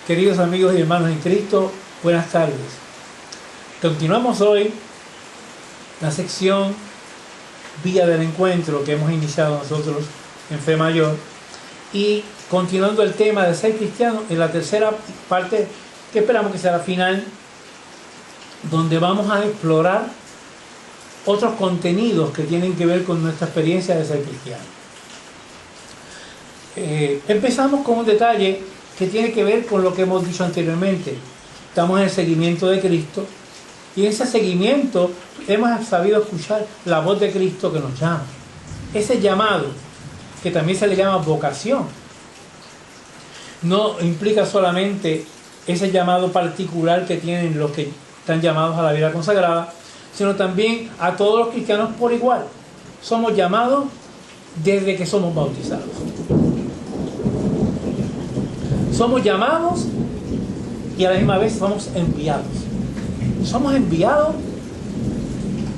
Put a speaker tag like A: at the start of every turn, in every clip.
A: Queridos amigos y hermanos en Cristo, buenas tardes. Continuamos hoy la sección Vía del Encuentro que hemos iniciado nosotros en Fe Mayor, y continuando el tema de ser cristiano en la tercera parte, que esperamos que sea la final, donde vamos a explorar otros contenidos que tienen que ver con nuestra experiencia de ser cristiano. Empezamos con un detalle que tiene que ver con lo que hemos dicho anteriormente. Estamos en el seguimiento de Cristo, y en ese seguimiento hemos sabido escuchar la voz de Cristo que nos llama. Ese llamado, que también se le llama vocación, no implica solamente ese llamado particular que tienen los que están llamados a la vida consagrada, sino también a todos los cristianos por igual. Somos llamados desde que somos bautizados. Somos llamados y a la misma vez somos enviados. Somos enviados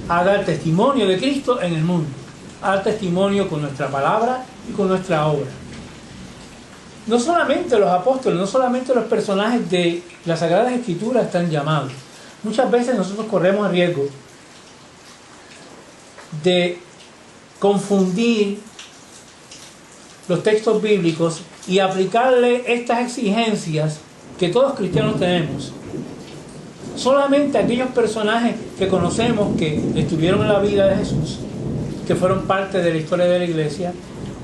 A: a dar testimonio de Cristo en el mundo, a dar testimonio con nuestra palabra y con nuestra obra. No solamente los apóstoles, no solamente los personajes de las Sagradas Escrituras están llamados. Muchas veces nosotros corremos el riesgo de confundir los textos bíblicos y aplicarle estas exigencias que todos cristianos tenemos solamente a aquellos personajes que conocemos que estuvieron en la vida de Jesús, que fueron parte de la historia de la iglesia,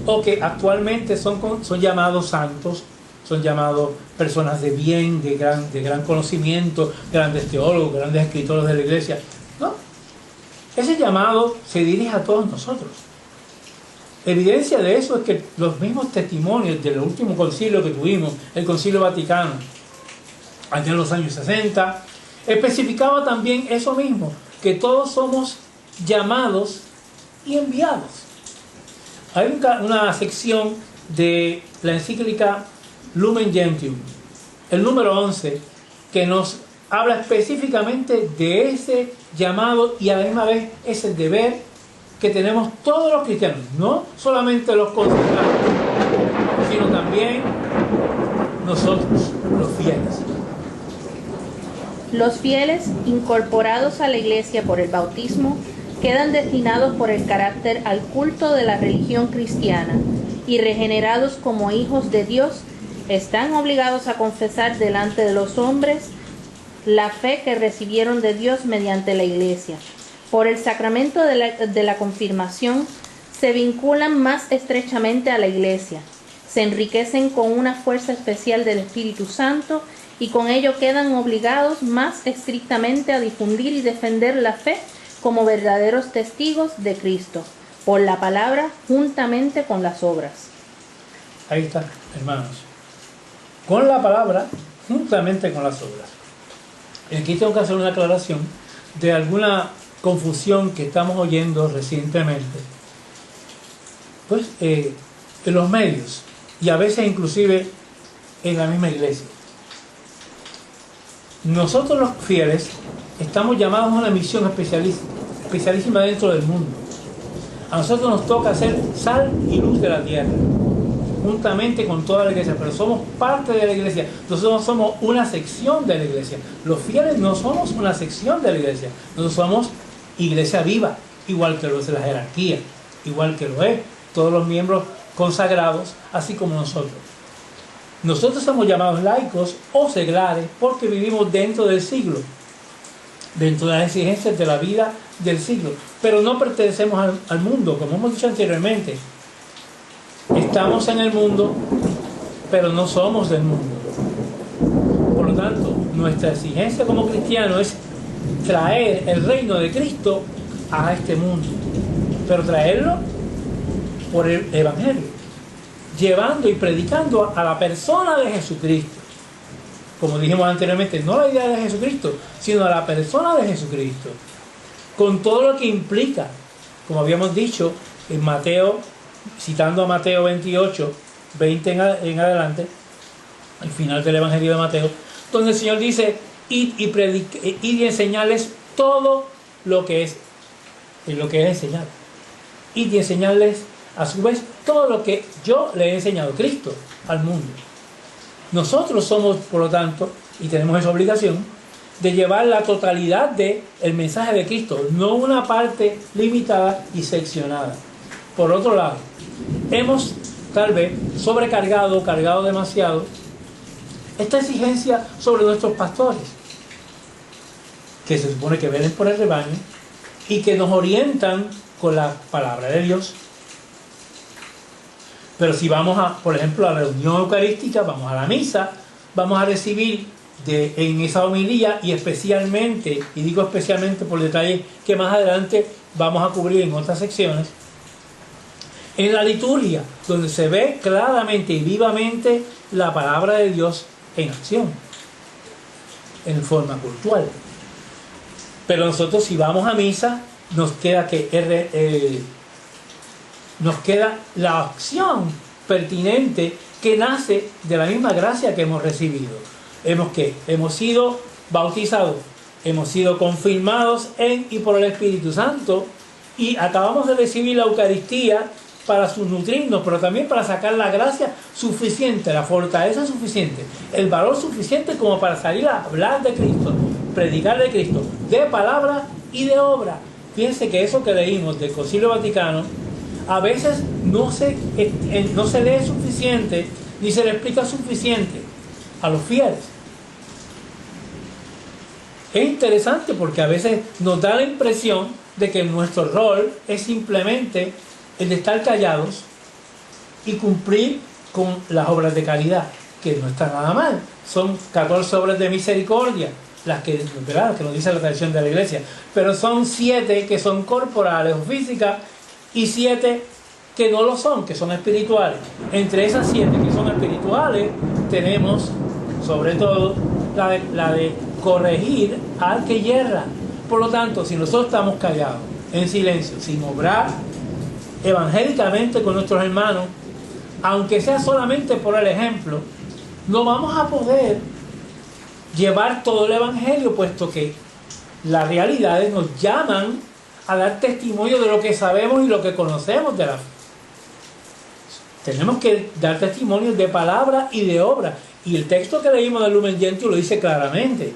A: o que actualmente son llamados santos, son llamados personas de bien, de gran conocimiento, grandes teólogos, grandes escritores de la iglesia. No, ese llamado se dirige a todos nosotros. Evidencia de eso es que los mismos testimonios del último concilio que tuvimos, el Concilio Vaticano, allá en los años 60, especificaba también eso mismo, que todos somos llamados y enviados. Hay una sección de la encíclica Lumen Gentium, el número 11, que nos habla específicamente de ese llamado y a la misma vez ese deber que tenemos todos los cristianos, no solamente los consagrados, sino también nosotros, los fieles.
B: Los fieles, incorporados a la iglesia por el bautismo, quedan destinados por el carácter al culto de la religión cristiana y regenerados como hijos de Dios, están obligados a confesar delante de los hombres la fe que recibieron de Dios mediante la iglesia. Por el sacramento de la confirmación se vinculan más estrechamente a la iglesia, se enriquecen con una fuerza especial del Espíritu Santo y con ello quedan obligados más estrictamente a difundir y defender la fe como verdaderos testigos de Cristo, por la palabra juntamente con las obras.
A: Ahí está, hermanos. Con la palabra juntamente con las obras. Aquí tengo que hacer una aclaración de alguna confusión que estamos oyendo recientemente, pues en los medios y a veces inclusive en la misma iglesia. Nosotros los fieles estamos llamados a una misión especialísima dentro del mundo. A nosotros nos toca ser sal y luz de la tierra, juntamente con toda la iglesia, pero somos parte de la iglesia. Nosotros somos una sección de la iglesia. Los fieles no somos una sección de la iglesia, nosotros somos iglesia viva, igual que lo es la jerarquía, igual que lo es todos los miembros consagrados, así como nosotros. Nosotros somos llamados laicos o seglares porque vivimos dentro del siglo, dentro de las exigencias de la vida del siglo, pero no pertenecemos al mundo, como hemos dicho anteriormente. Estamos en el mundo, pero no somos del mundo. Por lo tanto, nuestra exigencia como cristianos es traer el reino de Cristo a este mundo, pero traerlo por el Evangelio, llevando y predicando a la persona de Jesucristo. Como dijimos anteriormente, no la idea de Jesucristo, sino a la persona de Jesucristo, con todo lo que implica, como habíamos dicho en Mateo, citando a Mateo 28, 20 en adelante, al final del Evangelio de Mateo, donde el Señor dice: id y enseñarles todo lo que es enseñado. Id y enseñarles a su vez todo lo que yo le he enseñado, Cristo, al mundo. Nosotros somos, por lo tanto, y tenemos esa obligación, de llevar la totalidad del mensaje de Cristo, no una parte limitada y seccionada. Por otro lado, hemos tal vez sobrecargado, cargado demasiado esta exigencia sobre nuestros pastores, que se supone que velen por el rebaño y que nos orientan con la palabra de Dios. Pero si vamos por ejemplo, a la reunión eucarística, vamos a la misa, vamos a recibir en esa homilía, y especialmente, y digo especialmente por detalles que más adelante vamos a cubrir en otras secciones, en la liturgia, donde se ve claramente y vivamente la palabra de Dios en acción, en forma cultural. Pero nosotros, si vamos a misa, nos queda la acción pertinente que nace de la misma gracia que hemos recibido. Hemos sido bautizados, hemos sido confirmados en y por el Espíritu Santo, y acabamos de recibir la Eucaristía para nutrirnos, pero también para sacar la gracia suficiente, la fortaleza suficiente, el valor suficiente como para salir a hablar de Cristo, predicar de Cristo, de palabra y de obra. Fíjense que eso que leímos del Concilio Vaticano a veces no se lee suficiente ni se le explica suficiente a los fieles. Es interesante porque a veces nos da la impresión de que nuestro rol es simplemente el de estar callados y cumplir con las obras de caridad, que no está nada mal. Son 14 obras de misericordia, las que nos dice la tradición de la Iglesia, pero son 7 que son corporales o físicas y 7 que no lo son, que son espirituales. Entre esas 7 que son espirituales tenemos sobre todo la de corregir al que yerra. Por lo tanto, si nosotros estamos callados, en silencio, sin obrar evangélicamente con nuestros hermanos, aunque sea solamente por el ejemplo, no vamos a poder llevar todo el evangelio, puesto que las realidades nos llaman a dar testimonio de lo que sabemos y lo que conocemos de la fe. Tenemos que dar testimonio de palabra y de obra, y el texto que leímos del Lumen Gentium lo dice claramente.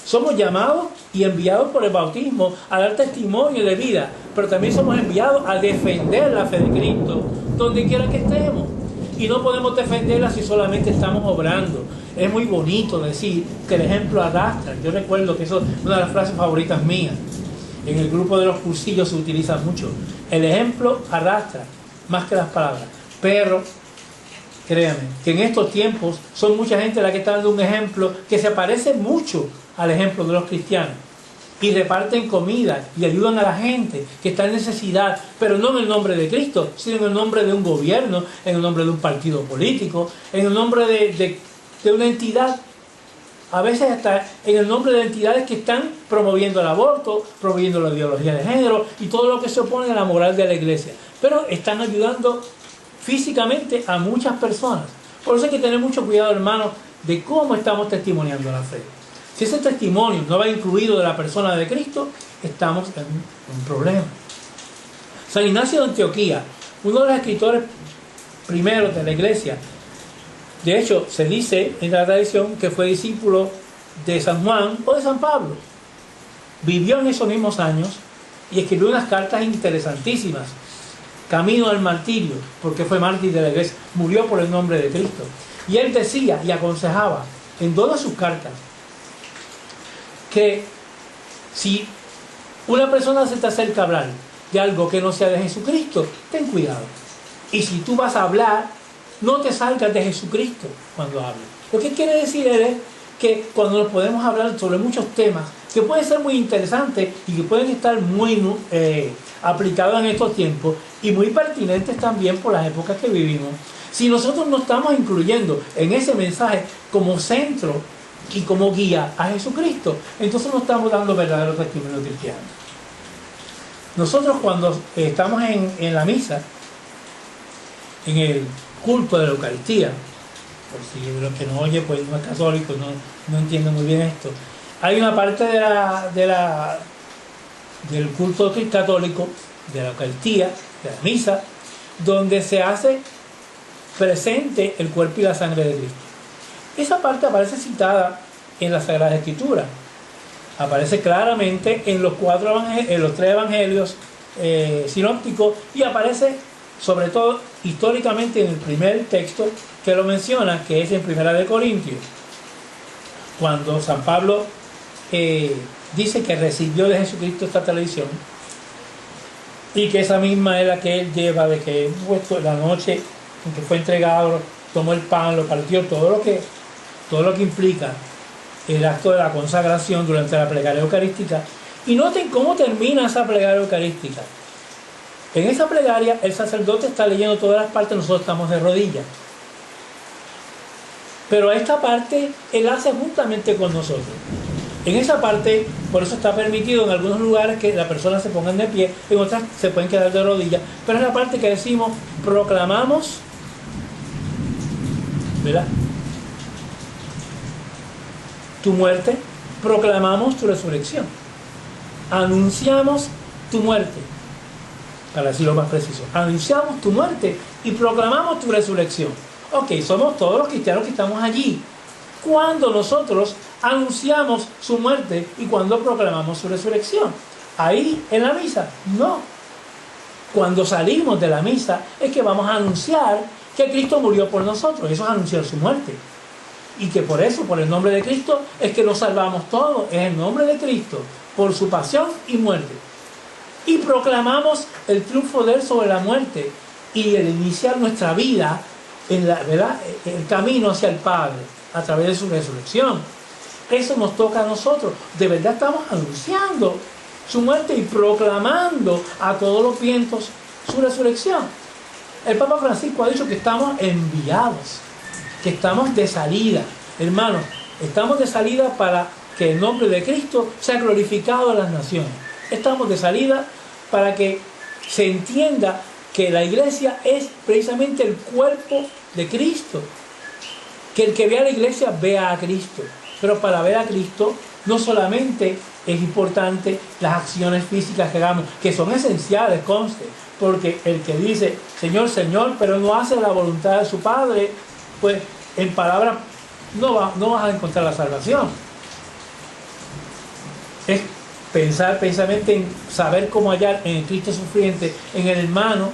A: Somos llamados y enviados por el bautismo a dar testimonio de vida, pero también somos enviados a defender la fe de Cristo donde quiera que estemos. Y no podemos defenderla si solamente estamos obrando. Es muy bonito decir que el ejemplo arrastra. Yo recuerdo que eso es una de las frases favoritas mías. En el grupo de los cursillos se utiliza mucho. El ejemplo arrastra más que las palabras. Pero créanme que en estos tiempos son mucha gente la que está dando un ejemplo que se parece mucho al ejemplo de los cristianos, y reparten comida y ayudan a la gente que está en necesidad, pero no en el nombre de Cristo, sino en el nombre de un gobierno, en el nombre de un partido político, en el nombre de una entidad, a veces hasta en el nombre de entidades que están promoviendo el aborto, promoviendo la ideología de género y todo lo que se opone a la moral de la Iglesia, pero están ayudando físicamente a muchas personas. Por eso hay que tener mucho cuidado, hermanos, de cómo estamos testimoniando la fe. Si ese testimonio no va incluido de la persona de Cristo, estamos en un problema. San Ignacio de Antioquía, uno de los escritores primeros de la Iglesia, de hecho se dice en la tradición que fue discípulo de San Juan o de San Pablo. Vivió en esos mismos años y escribió unas cartas interesantísimas. Camino al martirio, porque fue mártir de la Iglesia, murió por el nombre de Cristo. Y él decía y aconsejaba en todas sus cartas que si una persona se te acerca a hablar de algo que no sea de Jesucristo, ten cuidado. Y si tú vas a hablar, no te salgas de Jesucristo cuando hables. Lo que quiere decir es que cuando nos podemos hablar sobre muchos temas que pueden ser muy interesantes y que pueden estar muy aplicados en estos tiempos y muy pertinentes también por las épocas que vivimos, si nosotros no estamos incluyendo en ese mensaje como centro y como guía a Jesucristo, entonces no estamos dando verdadero testimonio cristiano. Nosotros cuando estamos en la misa, en el culto de la Eucaristía, por si los que nos oye pues no es católico, no entiende muy bien esto, hay una parte del culto católico, de la Eucaristía, de la misa, donde se hace presente el cuerpo y la sangre de Cristo. Esa parte aparece citada en la Sagrada Escritura. Aparece claramente en los tres evangelios sinópticos, y aparece sobre todo históricamente en el primer texto que lo menciona, que es en Primera de Corintios, cuando San Pablo dice que recibió de Jesucristo esta tradición, y que esa misma es la que él lleva, de que la noche en que fue entregado, tomó el pan, lo partió, todo lo que implica el acto de la consagración durante la plegaria eucarística. Y noten cómo termina esa plegaria eucarística. En esa plegaria el sacerdote está leyendo todas las partes, nosotros estamos de rodillas. Pero esta parte él hace juntamente con nosotros. En esa parte, por eso está permitido en algunos lugares que las personas se pongan de pie, en otras se pueden quedar de rodillas. Pero es la parte que decimos, proclamamos, ¿verdad?, tu muerte, proclamamos tu resurrección. Anunciamos tu muerte, para decirlo más preciso. Anunciamos tu muerte y proclamamos tu resurrección. Ok, somos todos los cristianos que estamos allí. Cuando nosotros anunciamos su muerte y cuando proclamamos su resurrección. Ahí en la misa, no. Cuando salimos de la misa es que vamos a anunciar que Cristo murió por nosotros. Eso es anunciar su muerte. Y que por eso, por el nombre de Cristo, es que nos salvamos todos. Es el nombre de Cristo, por su pasión y muerte. Y proclamamos el triunfo de Él sobre la muerte y el iniciar nuestra vida en el camino hacia el Padre a través de su resurrección. Eso nos toca a nosotros. De verdad estamos anunciando su muerte y proclamando a todos los vientos su resurrección. El Papa Francisco ha dicho que estamos enviados, que estamos de salida. Hermanos, estamos de salida para que el nombre de Cristo sea glorificado en las naciones. Estamos de salida para que se entienda que la iglesia es precisamente el cuerpo de Cristo. Que el que vea a la iglesia vea a Cristo. Pero para ver a Cristo no solamente es importante las acciones físicas que hagamos, que son esenciales, conste, porque el que dice Señor, Señor, pero no hace la voluntad de su Padre, pues en palabras no vas a encontrar la salvación. Es pensar precisamente en saber cómo hallar en el Cristo sufriente, en el hermano,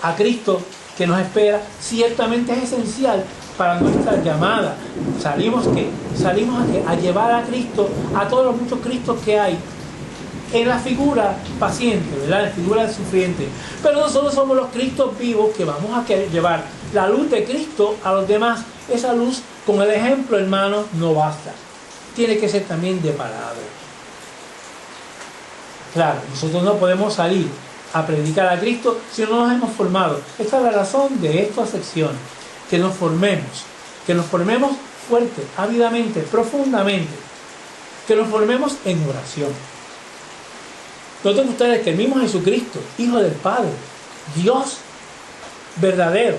A: a Cristo que nos espera, ciertamente es esencial para nuestra llamada. Salimos a llevar a Cristo, a todos los muchos Cristos que hay en la figura paciente, ¿verdad?, en la figura del sufriente. Pero nosotros somos los Cristos vivos que vamos a querer llevar la luz de Cristo a los demás. Esa luz, con el ejemplo, hermano, no basta. Tiene que ser también de palabra. Claro, nosotros no podemos salir a predicar a Cristo si no nos hemos formado. Esta es la razón de esta sección. Que nos formemos fuerte, ávidamente, profundamente, que nos formemos en oración. Noten ustedes que el mismo Jesucristo, Hijo del Padre, Dios verdadero,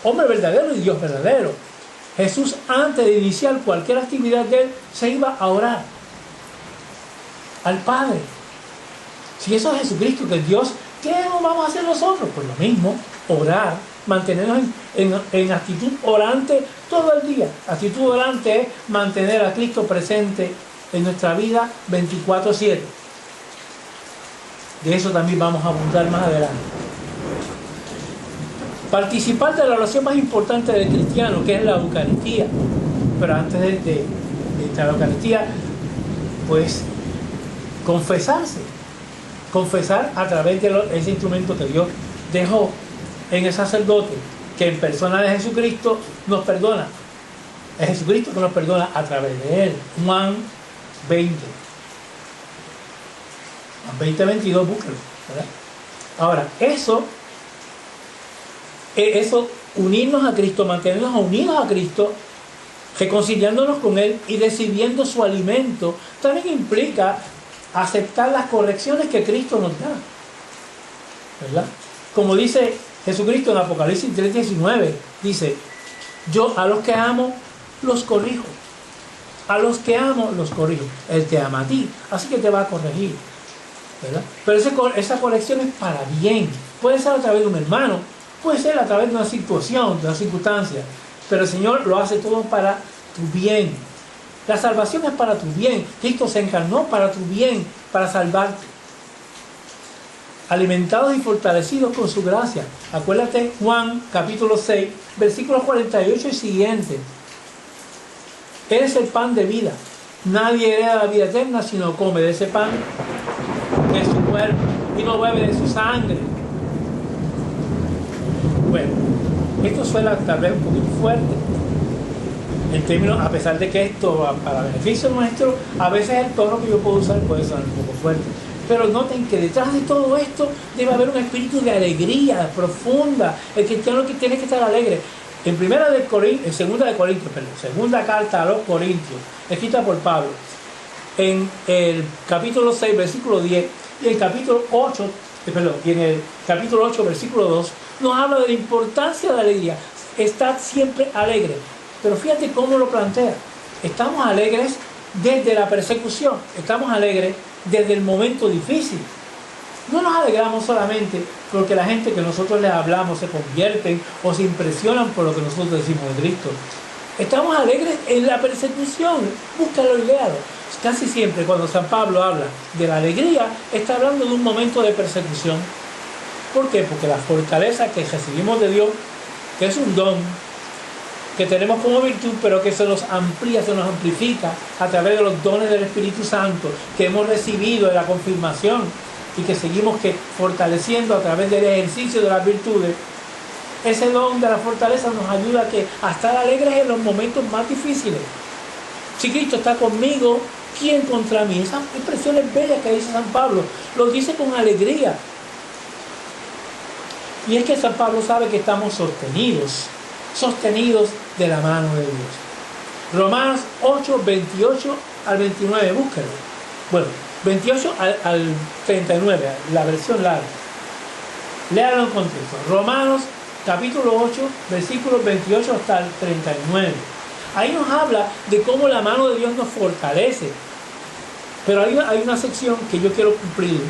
A: hombre verdadero y Dios verdadero, Jesús, antes de iniciar cualquier actividad de Él, se iba a orar al Padre. Si eso es Jesucristo, que es Dios, ¿qué vamos a hacer nosotros? Pues lo mismo, orar, mantenernos en actitud orante todo el día. Actitud orante es mantener a Cristo presente en nuestra vida 24/7. De eso también vamos a abundar más adelante. Participar de la oración más importante del cristiano, que es la Eucaristía. Pero antes de la Eucaristía, pues confesar a través de ese instrumento que Dios dejó en el sacerdote, que en persona de Jesucristo nos perdona. Es Jesucristo que nos perdona a través de Él. Juan 20. Juan 20:22, búsquelo, ¿verdad? Ahora, eso, unirnos a Cristo, mantenernos unidos a Cristo, reconciliándonos con Él y recibiendo su alimento, también implica aceptar las correcciones que Cristo nos da, ¿verdad? Como dice Jesucristo en Apocalipsis 3:19, dice, yo a los que amo los corrijo, a los que amo los corrijo. Él te ama a ti, así que te va a corregir, ¿verdad? Pero esa corrección es para bien. Puede ser a través de un hermano, puede ser a través de una situación, de una circunstancia, pero el Señor lo hace todo para tu bien. La salvación es para tu bien. Cristo se encarnó para tu bien, para salvarte. Alimentados y fortalecidos con su gracia. Acuérdate Juan capítulo 6, versículos 48 y siguientes. Eres el pan de vida. Nadie hereda la vida eterna si no come de ese pan, de su cuerpo, y no bebe de su sangre. Bueno, esto suena tal vez un poquito fuerte. En términos, a pesar de que esto, para beneficio nuestro, a veces el tono que yo puedo usar puede sonar un poco fuerte. Pero noten que detrás de todo esto debe haber un espíritu de alegría profunda. El cristiano que tiene que estar alegre. En segunda carta a los Corintios, escrita por Pablo, en el capítulo 6, versículo 10, y en el capítulo 8, versículo 2, nos habla de la importancia de la alegría. Estad siempre alegre. Pero fíjate cómo lo plantea. Estamos alegres desde la persecución, estamos alegres desde el momento difícil. No nos alegramos solamente porque la gente que nosotros les hablamos se convierten o se impresionan por lo que nosotros decimos de Cristo. Estamos alegres en la persecución. Búscalo y léalo. Casi siempre cuando San Pablo habla de la alegría, está hablando de un momento de persecución. ¿Por qué? Porque la fortaleza que recibimos de Dios, que es un don, que tenemos como virtud, pero que se nos amplía, se nos amplifica a través de los dones del Espíritu Santo que hemos recibido en la confirmación y que seguimos fortaleciendo a través del ejercicio de las virtudes. Ese don de la fortaleza nos ayuda a estar alegres en los momentos más difíciles. Si Cristo está conmigo, ¿quién contra mí? Esas expresiones bellas que dice San Pablo, lo dice con alegría. Y es que San Pablo sabe que estamos sostenidos de la mano de Dios. Romanos 8, 28 al 29, búsquelo. Bueno, 28 al 39, la versión larga. Léalo en contexto. Romanos capítulo 8, versículos 28 hasta el 39. Ahí nos habla de cómo la mano de Dios nos fortalece. Pero hay una sección que yo quiero cumplir,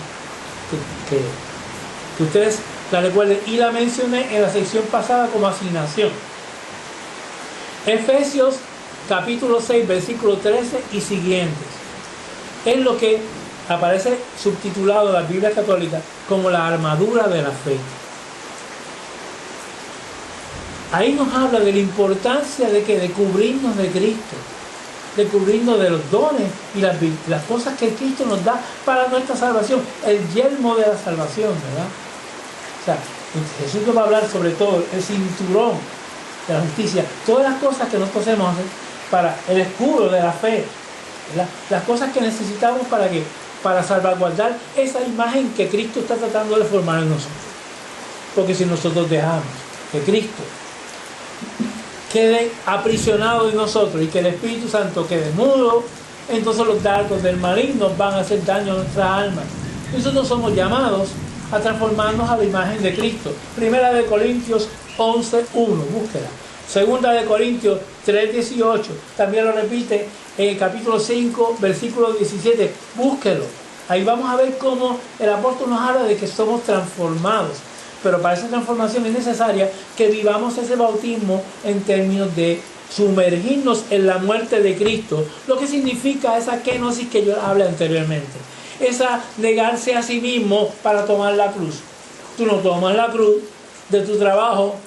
A: que ustedes la recuerden, y la mencioné en la sección pasada como asignación. Efesios capítulo 6, versículo 13 y siguientes. Es lo que aparece subtitulado en la Biblia católica como la armadura de la fe. Ahí nos habla de la importancia de cubrirnos de Cristo, de cubrirnos de los dones y las cosas que Cristo nos da para nuestra salvación, el yelmo de la salvación, ¿verdad? O sea, Jesús nos va a hablar sobre todo el cinturón de la justicia, todas las cosas que nosotros hacemos para el escudo de la fe, ¿verdad? Las cosas que necesitamos para salvaguardar esa imagen que Cristo está tratando de formar en nosotros. Porque si nosotros dejamos que Cristo quede aprisionado en nosotros y que el Espíritu Santo quede mudo, entonces los dardos del maligno van a hacer daño a nuestra alma. Nosotros somos llamados a transformarnos a la imagen de Cristo. Primera de Corintios 11:1, búsquela. Segunda de Corintios 3:18, también lo repite en el capítulo 5, versículo 17, búsquelo. Ahí vamos a ver cómo el apóstol nos habla de que somos transformados. Pero para esa transformación es necesaria que vivamos ese bautismo en términos de sumergirnos en la muerte de Cristo, lo que significa esa kenosis que yo hablé anteriormente. Esa negarse a sí mismo para tomar la cruz. Tú no tomas la cruz de tu trabajo,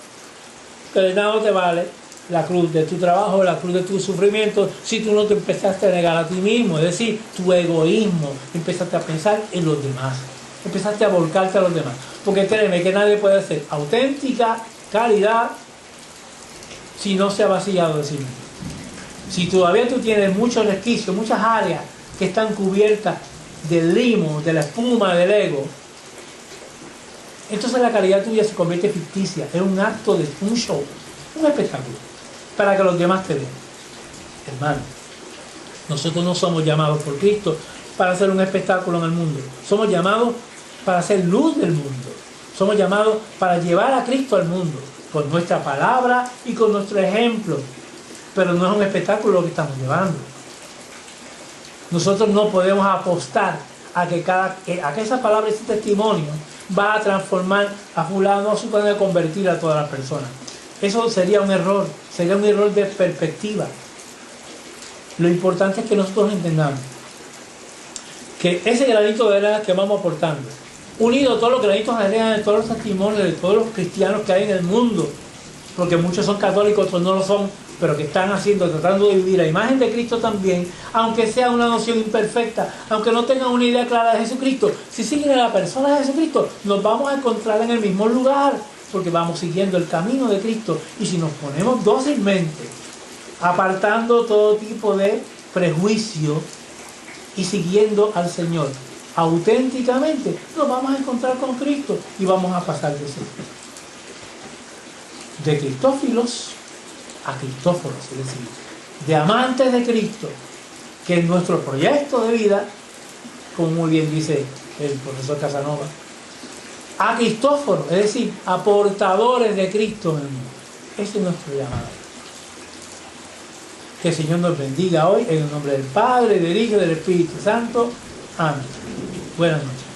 A: que de nada te vale la cruz de tu trabajo, la cruz de tu sufrimiento, si tú no te empezaste a negar a ti mismo, es decir, tu egoísmo, empezaste a pensar en los demás, empezaste a volcarte a los demás. Porque créeme que nadie puede hacer auténtica caridad si no se ha vaciado de sí mismo. Si todavía tú tienes muchos resquicios, muchas áreas que están cubiertas del limo, de la espuma del ego, entonces la caridad tuya se convierte en ficticia, es un acto de un show, un espectáculo, para que los demás te vean. Hermano, nosotros no somos llamados por Cristo para hacer un espectáculo en el mundo, somos llamados para hacer luz del mundo, somos llamados para llevar a Cristo al mundo, con nuestra palabra y con nuestro ejemplo, pero no es un espectáculo lo que estamos llevando. Nosotros no podemos apostar a que esa palabra, ese testimonio va a transformar a fulano o a su manera de convertir a todas las personas. Eso sería un error de perspectiva. Lo importante es que nosotros entendamos que ese granito de arena que vamos aportando, unido a todos los granitos de arena de todos los testimonios de todos los cristianos que hay en el mundo, porque muchos son católicos, otros no lo son, pero que están tratando de vivir a imagen de Cristo también, aunque sea una noción imperfecta, aunque no tengan una idea clara de Jesucristo, si siguen a la persona de Jesucristo, nos vamos a encontrar en el mismo lugar, porque vamos siguiendo el camino de Cristo. Y si nos ponemos dócilmente, apartando todo tipo de prejuicio y siguiendo al Señor auténticamente, nos vamos a encontrar con Cristo y vamos a pasar de cristófilos a cristóforos, es decir, de amantes de Cristo, que es nuestro proyecto de vida, como muy bien dice el profesor Casanova, a cristóforos, es decir, a portadores de Cristo en el mundo. Ese es nuestro llamado. Que el Señor nos bendiga hoy en el nombre del Padre, del Hijo y del Espíritu Santo. Amén. Buenas noches.